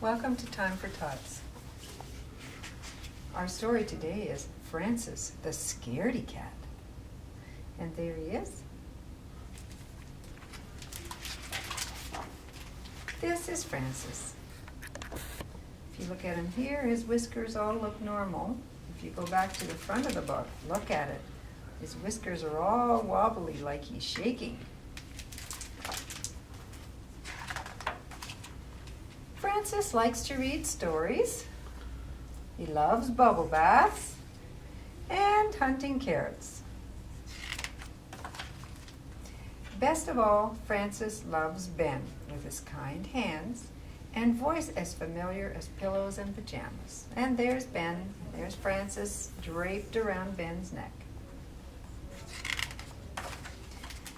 Welcome to Time for Tots. Our story today is Francis, the Scaredy Cat. And there he is. This is Francis. If you look at him here, his whiskers all look normal. If you go back to the front of the book, look at it. His whiskers are all wobbly like he's shaking. Francis likes to read stories. He loves bubble baths and hunting carrots. Best of all, Francis loves Ben with his kind hands and voice as familiar as pillows and pajamas. And there's Ben, and there's Francis draped around Ben's neck.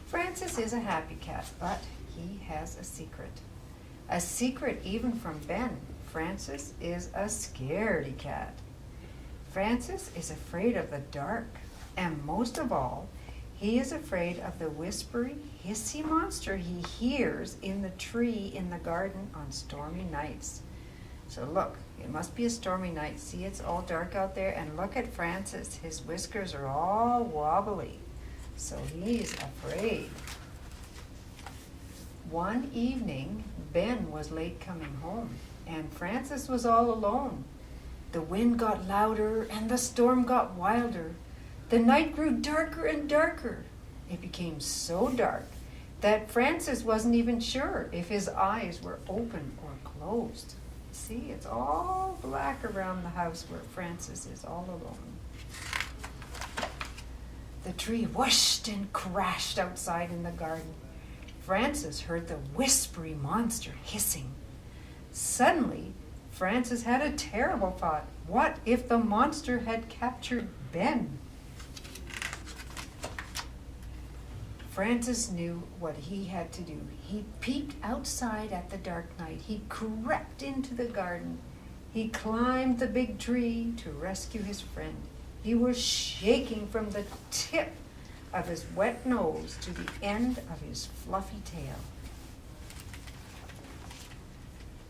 Francis is a happy cat, but he has a secret. A secret even from Ben. Francis is a scaredy cat. Francis is afraid of the dark, and most of all, he is afraid of the whispery, hissy monster he hears in the tree in the garden on stormy nights. So look, it must be a stormy night. See, it's all dark out there, and look at Francis. His whiskers are all wobbly, so he's afraid. One evening, Ben was late coming home, and Francis was all alone. The wind got louder, and the storm got wilder. The night grew darker and darker. It became so dark that Francis wasn't even sure if his eyes were open or closed. See, it's all black around the house where Francis is all alone. The tree whooshed and crashed outside in the garden. Francis heard the whispery monster hissing. Suddenly, Francis had a terrible thought. What if the monster had captured Ben? Francis knew what he had to do. He peeked outside at the dark night. He crept into the garden. He climbed the big tree to rescue his friend. He was shaking from the tip of his wet nose to the end of his fluffy tail.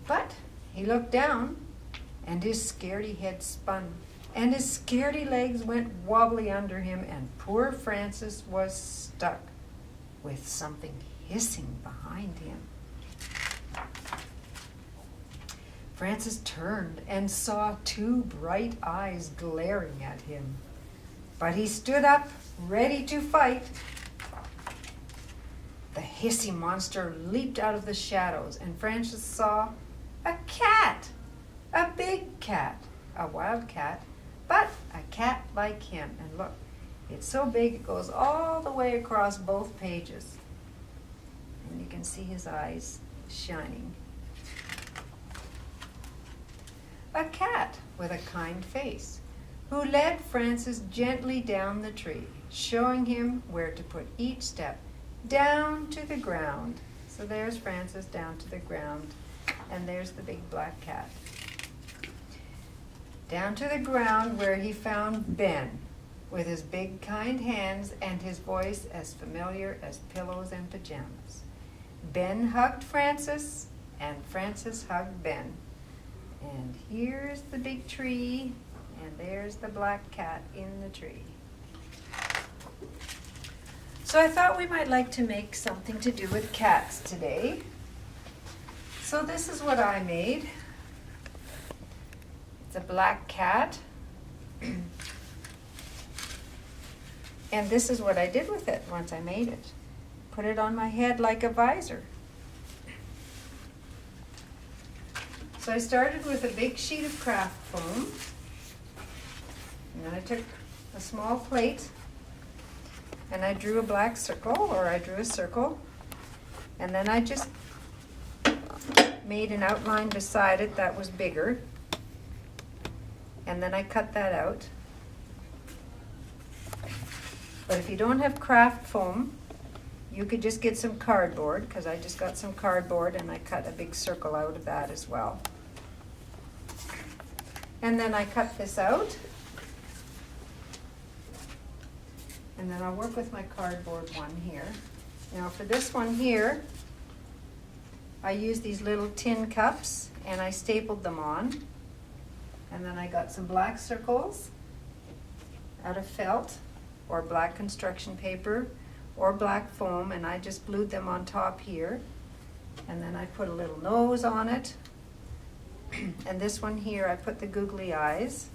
But he looked down, and his scaredy head spun, and his scaredy legs went wobbly under him, and poor Francis was stuck with something hissing behind him. Francis turned and saw two bright eyes glaring at him. But he stood up, ready to fight. The hissy monster leaped out of the shadows, and Francis saw a cat, a big cat, a wild cat, but a cat like him. And look, it's so big it goes all the way across both pages. And you can see his eyes shining. A cat with a kind face, who led Francis gently down the tree, showing him where to put each step, down to the ground. So there's Francis down to the ground, and there's the big black cat. Down to the ground where he found Ben, with his big kind hands and his voice as familiar as pillows and pajamas. Ben hugged Francis, and Francis hugged Ben. And here's the big tree, and there's the black cat in the tree. So I thought we might like to make something to do with cats today. So this is what I made. It's a black cat. And this is what I did with it once I made it. Put it on my head like a visor. So I started with a big sheet of craft foam. And then I took a small plate and I drew a black circle, or I drew a circle. And then I just made an outline beside it that was bigger. And then I cut that out. But if you don't have craft foam, you could just get some cardboard, because I just got some cardboard and I cut a big circle out of that as well. And then I cut this out. And then I'll work with my cardboard one here. Now for this one here, I used these little tin cups and I stapled them on. And then I got some black circles out of felt or black construction paper or black foam, and I just glued them on top here. And then I put a little nose on it. And this one here, I put the googly eyes.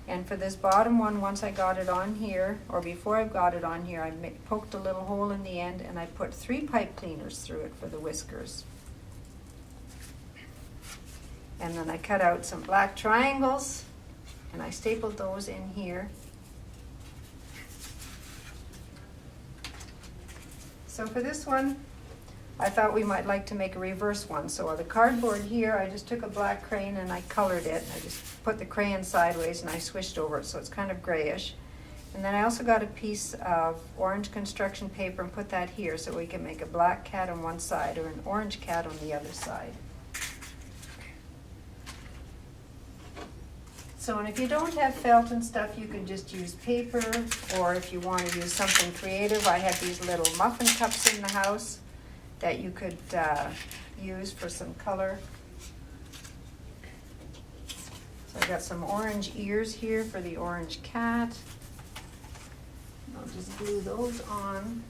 And for this bottom one, once I got it on here, or before I got it on here, I poked a little hole in the end and I put 3 pipe cleaners through it for the whiskers. And then I cut out some black triangles and I stapled those in here. So for this one, I thought we might like to make a reverse one. So on the cardboard here, I just took a black crayon and I colored it. I just put the crayon sideways and I swished over it so it's kind of grayish. And then I also got a piece of orange construction paper and put that here so we can make a black cat on one side or an orange cat on the other side. So, and if you don't have felt and stuff, you can just use paper, or if you want to use something creative, I had these little muffin cups in the house that you could use for some color. So I got some orange ears here for the orange cat. I'll just glue those on.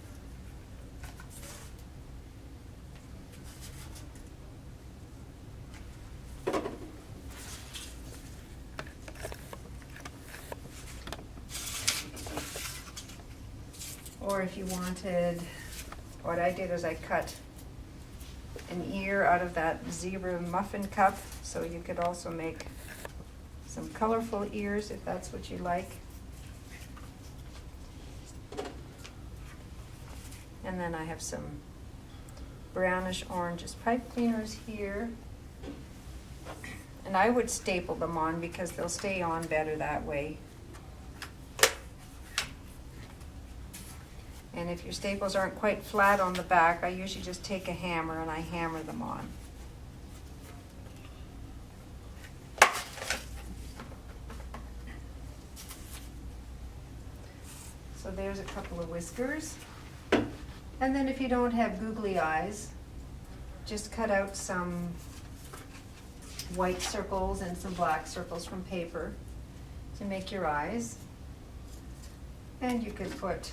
Or if you wanted, what I did is I cut an ear out of that zebra muffin cup, so you could also make some colorful ears if that's what you like. And then I have some brownish orange pipe cleaners here. And I would staple them on because they'll stay on better that way. And if your staples aren't quite flat on the back, I usually just take a hammer and I hammer them on. So there's a couple of whiskers. And then if you don't have googly eyes, just cut out some white circles and some black circles from paper to make your eyes. And you could put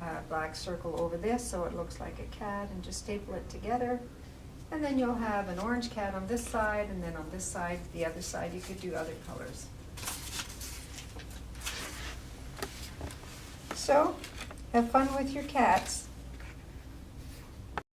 a black circle over this so it looks like a cat and just staple it together. And then you'll have an orange cat on this side, and then on this side, the other side, you could do other colors. So, have fun with your cats.